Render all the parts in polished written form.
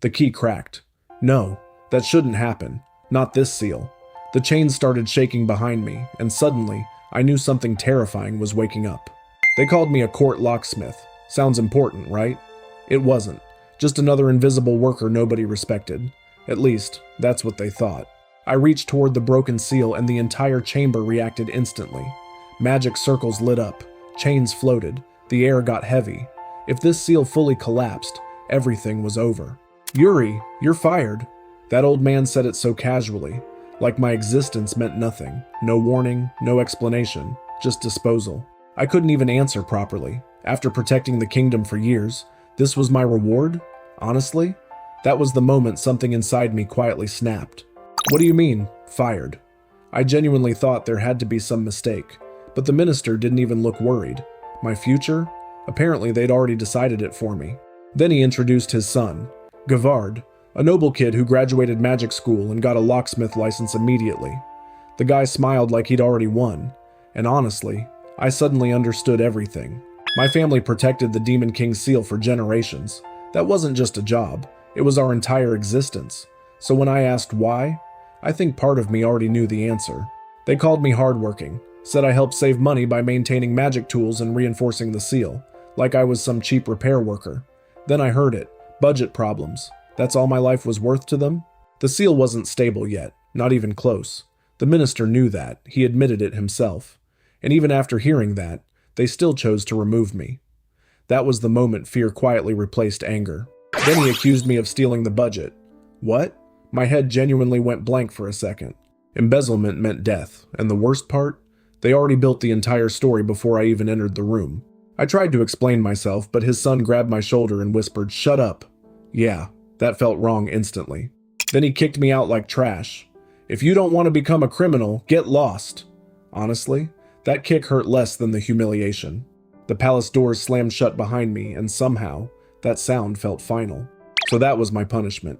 The key cracked. No, that shouldn't happen. Not this seal. The chains started shaking behind me, and suddenly, I knew something terrifying was waking up. They called me a court locksmith. Sounds important, right? It wasn't. Just another invisible worker nobody respected. At least, that's what they thought. I reached toward the broken seal and the entire chamber reacted instantly. Magic circles lit up. Chains floated. The air got heavy. If this seal fully collapsed, everything was over. "Yuri, you're fired." That old man said it so casually, like my existence meant nothing. No warning, no explanation, just disposal. I couldn't even answer properly. After protecting the kingdom for years, this was my reward? Honestly, that was the moment something inside me quietly snapped. "What do you mean, fired?" I genuinely thought there had to be some mistake, but the minister didn't even look worried. My future? Apparently they'd already decided it for me. Then he introduced his son, Gavard, a noble kid who graduated magic school and got a locksmith license immediately. The guy smiled like he'd already won, and honestly, I suddenly understood everything. My family protected the Demon King seal for generations. That wasn't just a job, it was our entire existence. So when I asked why, I think part of me already knew the answer. They called me hardworking, said I helped save money by maintaining magic tools and reinforcing the seal, like I was some cheap repair worker. Then I heard it, budget problems. That's all my life was worth to them? The seal wasn't stable yet, not even close. The minister knew that, he admitted it himself. And even after hearing that, they still chose to remove me. That was the moment fear quietly replaced anger. Then he accused me of stealing the budget. What? My head genuinely went blank for a second. Embezzlement meant death, and the worst part? They already built the entire story before I even entered the room. I tried to explain myself, but his son grabbed my shoulder and whispered, "Shut up." Yeah, that felt wrong instantly. Then he kicked me out like trash. "If you don't want to become a criminal, get lost." Honestly, that kick hurt less than the humiliation. The palace doors slammed shut behind me, and somehow, that sound felt final. So that was my punishment.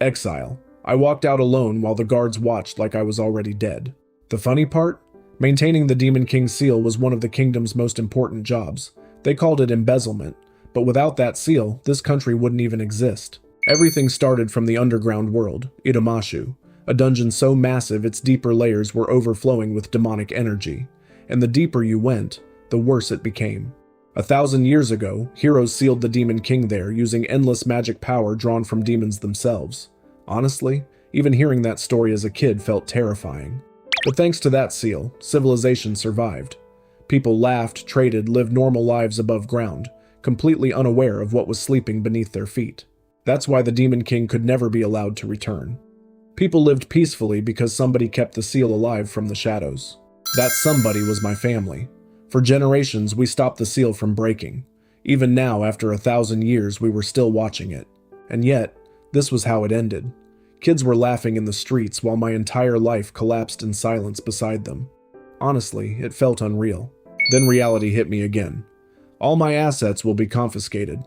Exile. I walked out alone while the guards watched like I was already dead. The funny part? Maintaining the Demon King seal was one of the kingdom's most important jobs. They called it embezzlement, but without that seal, this country wouldn't even exist. Everything started from the underground world, Itamashu, a dungeon so massive its deeper layers were overflowing with demonic energy. And the deeper you went, the worse it became. 1,000 years ago, heroes sealed the Demon King there using endless magic power drawn from demons themselves. Honestly, even hearing that story as a kid felt terrifying. But thanks to that seal, civilization survived. People laughed, traded, lived normal lives above ground, completely unaware of what was sleeping beneath their feet. That's why the Demon King could never be allowed to return. People lived peacefully because somebody kept the seal alive from the shadows. That somebody was my family. For generations, we stopped the seal from breaking. Even now, after 1,000 years, we were still watching it. And yet, this was how it ended. Kids were laughing in the streets while my entire life collapsed in silence beside them. Honestly, it felt unreal. Then reality hit me again. All my assets will be confiscated.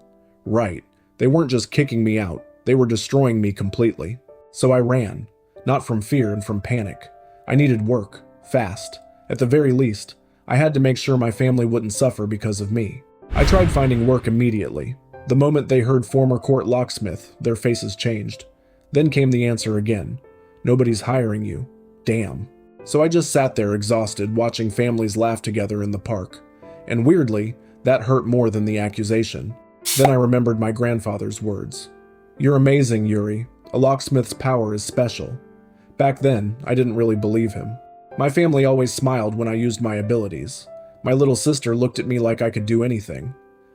Right, they weren't just kicking me out, they were destroying me completely. So I ran, not from fear and from panic. I needed work, fast. At the very least, I had to make sure my family wouldn't suffer because of me. I tried finding work immediately. The moment they heard former court locksmith, their faces changed. Then came the answer again. Nobody's hiring you. Damn. So I just sat there exhausted, watching families laugh together in the park. And weirdly, that hurt more than the accusation. Then I remembered my grandfather's words. "You're amazing, Yuri. A locksmith's power is special." Back then, I didn't really believe him. My family always smiled when I used my abilities. My little sister looked at me like I could do anything.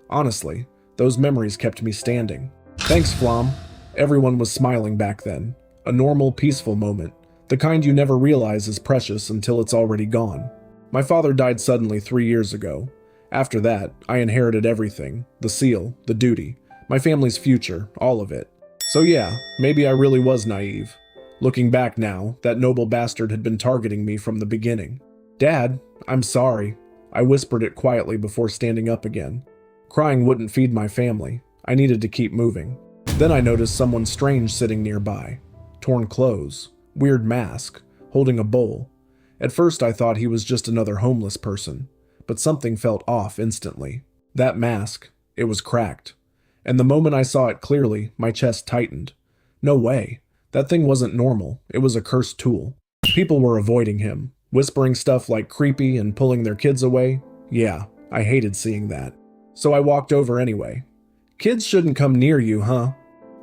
Honestly, those memories kept me standing. Thanks, Flom. Everyone was smiling back then. A normal, peaceful moment. The kind you never realize is precious until it's already gone. My father died suddenly 3 years ago. After that, I inherited everything. The seal, the duty, my family's future, all of it. So yeah, maybe I really was naive. Looking back now, that noble bastard had been targeting me from the beginning. "Dad, I'm sorry." I whispered it quietly before standing up again. Crying wouldn't feed my family. I needed to keep moving. Then I noticed someone strange sitting nearby. Torn clothes, weird mask, holding a bowl. At first I thought he was just another homeless person, but something felt off instantly. That mask, it was cracked. And the moment I saw it clearly, my chest tightened. No way. That thing wasn't normal. It was a cursed tool. People were avoiding him, whispering stuff like creepy and pulling their kids away. Yeah, I hated seeing that. So I walked over anyway. Kids shouldn't come near you, huh?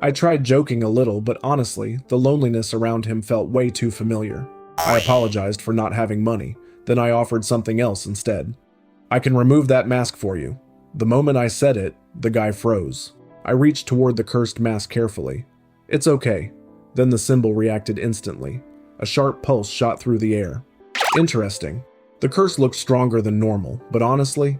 I tried joking a little, but honestly, the loneliness around him felt way too familiar. I apologized for not having money, then I offered something else instead. I can remove that mask for you. The moment I said it, the guy froze. I reached toward the cursed mask carefully. It's okay. Then the symbol reacted instantly. A sharp pulse shot through the air. Interesting. The curse looked stronger than normal, but honestly,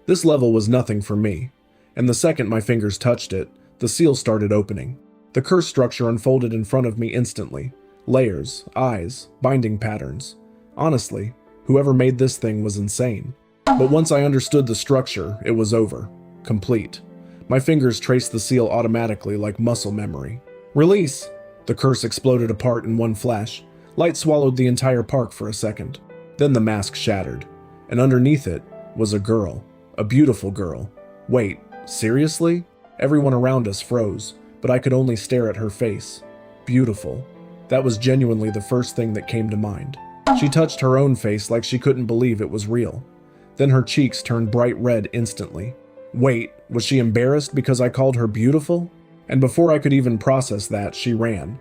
this level was nothing for me. And the second my fingers touched it, the seal started opening. The curse structure unfolded in front of me instantly. Layers, eyes, binding patterns. Honestly, whoever made this thing was insane. But once I understood the structure, it was over. Complete. My fingers traced the seal automatically like muscle memory. Release! The curse exploded apart in one flash. Light swallowed the entire park for a second. Then the mask shattered. And underneath it was a girl. A beautiful girl. Wait, seriously? Everyone around us froze, but I could only stare at her face. Beautiful. That was genuinely the first thing that came to mind. She touched her own face like she couldn't believe it was real. Then her cheeks turned bright red instantly. Wait, was she embarrassed because I called her beautiful? And before I could even process that, she ran.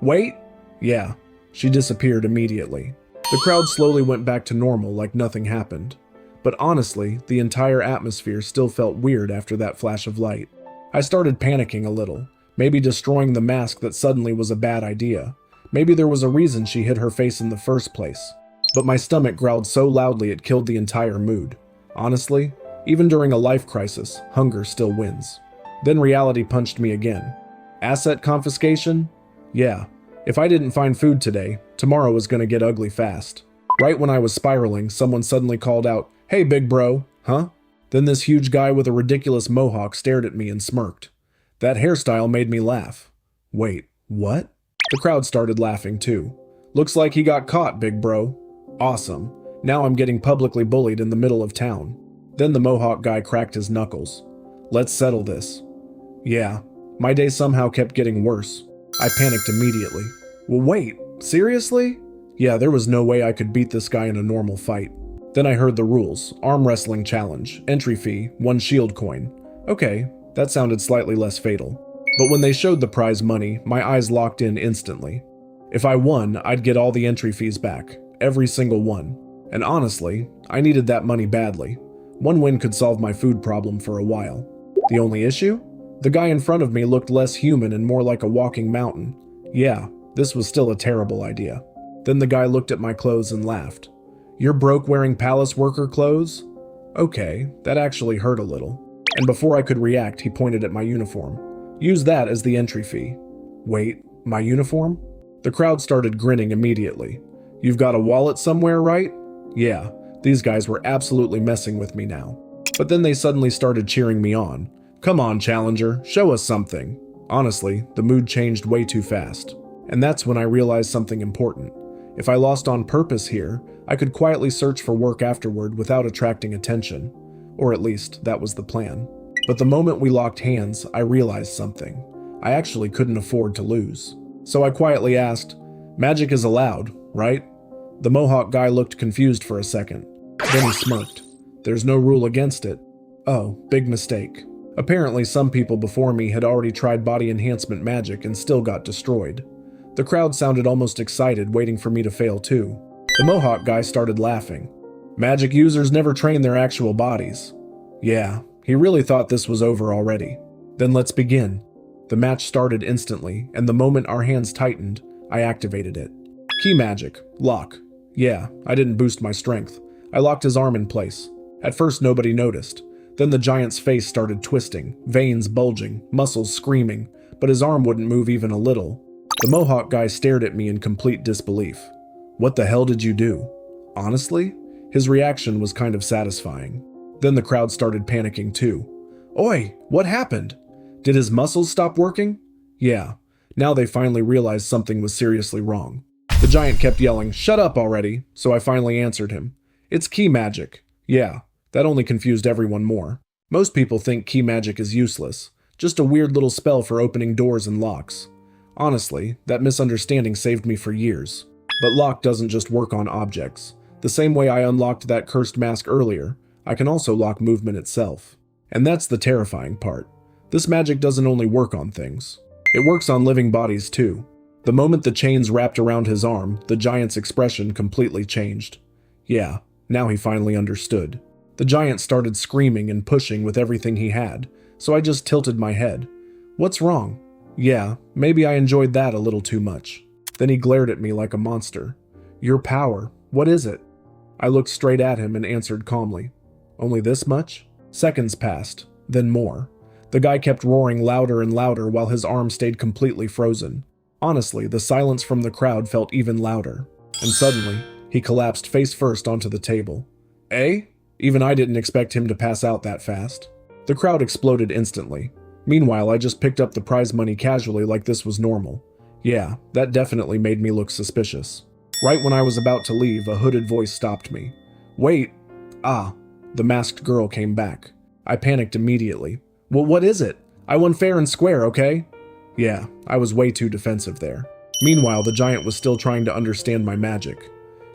Wait? Yeah, she disappeared immediately. The crowd slowly went back to normal like nothing happened. But honestly, the entire atmosphere still felt weird after that flash of light. I started panicking a little. Maybe destroying the mask that suddenly was a bad idea. Maybe there was a reason she hid her face in the first place. But my stomach growled so loudly it killed the entire mood. Honestly, even during a life crisis, hunger still wins. Then reality punched me again. Asset confiscation? Yeah, if I didn't find food today, tomorrow was gonna get ugly fast. Right when I was spiraling, someone suddenly called out, "Hey big bro," huh? Then this huge guy with a ridiculous mohawk stared at me and smirked. That hairstyle made me laugh. Wait, what? The crowd started laughing too. Looks like he got caught, big bro. Awesome. Now I'm getting publicly bullied in the middle of town. Then the mohawk guy cracked his knuckles. Let's settle this. Yeah, my day somehow kept getting worse. I panicked immediately. Well, wait, seriously? Yeah, there was no way I could beat this guy in a normal fight. Then I heard the rules. Arm wrestling challenge. Entry fee, 1 shield coin. Okay, that sounded slightly less fatal. But when they showed the prize money, my eyes locked in instantly. If I won, I'd get all the entry fees back. Every single one. And honestly, I needed that money badly. One win could solve my food problem for a while. The only issue? The guy in front of me looked less human and more like a walking mountain. Yeah, this was still a terrible idea. Then the guy looked at my clothes and laughed. You're broke wearing palace worker clothes? Okay, that actually hurt a little. And before I could react, he pointed at my uniform. Use that as the entry fee. Wait, my uniform? The crowd started grinning immediately. You've got a wallet somewhere, right? Yeah, these guys were absolutely messing with me now. But then they suddenly started cheering me on. Come on, challenger, show us something. Honestly, the mood changed way too fast. And that's when I realized something important. If I lost on purpose here, I could quietly search for work afterward without attracting attention. Or at least, that was the plan. But the moment we locked hands, I realized something. I actually couldn't afford to lose. So I quietly asked, magic is allowed, right? The mohawk guy looked confused for a second. Then he smirked. There's no rule against it. Oh, big mistake. Apparently some people before me had already tried body enhancement magic and still got destroyed. The crowd sounded almost excited, waiting for me to fail too. The mohawk guy started laughing. Magic users never train their actual bodies. Yeah, he really thought this was over already. Then let's begin. The match started instantly, and the moment our hands tightened, I activated it. Key magic. Lock. Yeah, I didn't boost my strength. I locked his arm in place. At first nobody noticed. Then the giant's face started twisting, veins bulging, muscles screaming, but his arm wouldn't move even a little. The mohawk guy stared at me in complete disbelief. What the hell did you do? Honestly, his reaction was kind of satisfying. Then the crowd started panicking too. Oi, what happened? Did his muscles stop working? Yeah, now they finally realized something was seriously wrong. The giant kept yelling, shut up already, so I finally answered him. It's key magic. Yeah, that only confused everyone more. Most people think key magic is useless, just a weird little spell for opening doors and locks. Honestly, that misunderstanding saved me for years. But lock doesn't just work on objects. The same way I unlocked that cursed mask earlier, I can also lock movement itself. And that's the terrifying part. This magic doesn't only work on things. It works on living bodies too. The moment the chains wrapped around his arm, the giant's expression completely changed. Yeah, now he finally understood. The giant started screaming and pushing with everything he had, so I just tilted my head. What's wrong? Yeah, maybe I enjoyed that a little too much. Then he glared at me like a monster. Your power, what is it? I looked straight at him and answered calmly. Only this much? Seconds passed, then more. The guy kept roaring louder and louder while his arm stayed completely frozen. Honestly, the silence from the crowd felt even louder. And suddenly, he collapsed face first onto the table. Eh? Even I didn't expect him to pass out that fast. The crowd exploded instantly. Meanwhile, I just picked up the prize money casually like this was normal. Yeah, that definitely made me look suspicious. Right when I was about to leave, a hooded voice stopped me. Wait. Ah, the masked girl came back. I panicked immediately. Well, what is it? I won fair and square, okay? Yeah, I was way too defensive there. Meanwhile, the giant was still trying to understand my magic.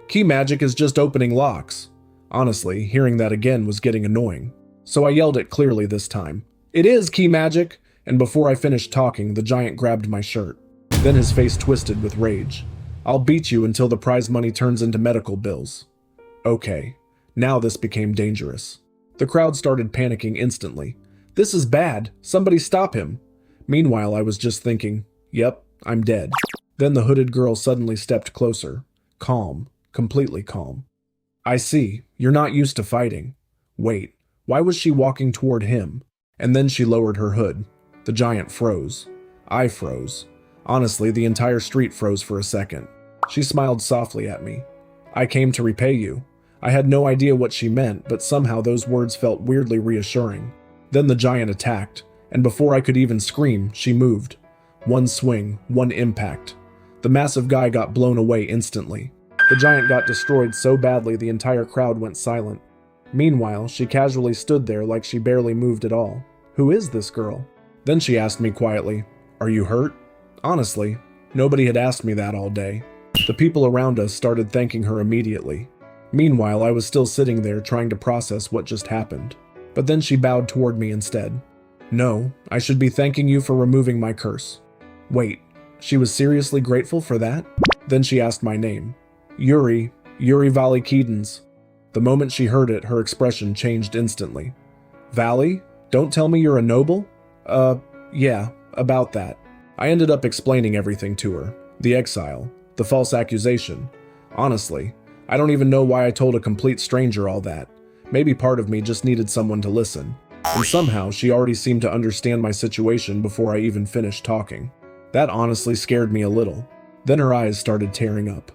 Key magic is just opening locks. Honestly, hearing that again was getting annoying. So I yelled it clearly this time. It is key magic! And before I finished talking, the giant grabbed my shirt. Then his face twisted with rage. I'll beat you until the prize money turns into medical bills. Okay, now this became dangerous. The crowd started panicking instantly. This is bad. Somebody stop him. Meanwhile, I was just thinking, yep, I'm dead. Then the hooded girl suddenly stepped closer. Calm, completely calm. I see, you're not used to fighting. Wait, why was she walking toward him? And then she lowered her hood. The giant froze. I froze. Honestly, the entire street froze for a second. She smiled softly at me. I came to repay you. I had no idea what she meant, but somehow those words felt weirdly reassuring. Then the giant attacked, and before I could even scream, she moved. One swing, one impact. The massive guy got blown away instantly. The giant got destroyed so badly the entire crowd went silent. Meanwhile, she casually stood there like she barely moved at all. Who is this girl? Then she asked me quietly, Are you hurt? Honestly, nobody had asked me that all day. The people around us started thanking her immediately. Meanwhile, I was still sitting there trying to process what just happened. But then she bowed toward me instead. No, I should be thanking you for removing my curse. Wait, she was seriously grateful for that? Then she asked my name. Yuri Valley Keydens. The moment she heard it, her expression changed instantly. Valley? Don't tell me you're a noble? Yeah, about that. I ended up explaining everything to her. The exile, the false accusation. Honestly, I don't even know why I told a complete stranger all that. Maybe part of me just needed someone to listen. And somehow she already seemed to understand my situation before I even finished talking. That honestly scared me a little. Then her eyes started tearing up.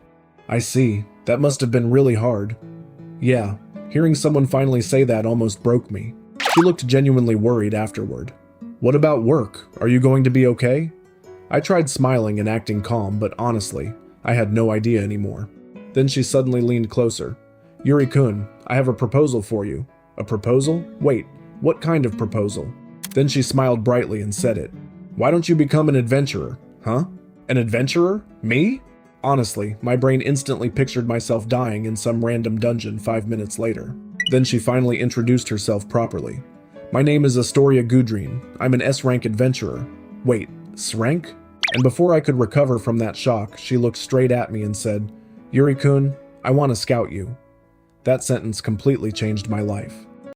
I see, that must have been really hard. Yeah, hearing someone finally say that almost broke me. She looked genuinely worried afterward. What about work? Are you going to be okay? I tried smiling and acting calm, but honestly, I had no idea anymore. Then she suddenly leaned closer. Yuri-kun, I have a proposal for you. A proposal? Wait, what kind of proposal? Then she smiled brightly and said it. Why don't you become an adventurer? Huh? An adventurer? Me? Honestly, my brain instantly pictured myself dying in some random dungeon 5 minutes later. Then she finally introduced herself properly. My name is Astoria Gudrine. I'm an S-rank adventurer. Wait, S-rank? And before I could recover from that shock, she looked straight at me and said, Yuri-kun, I want to scout you. That sentence completely changed my life.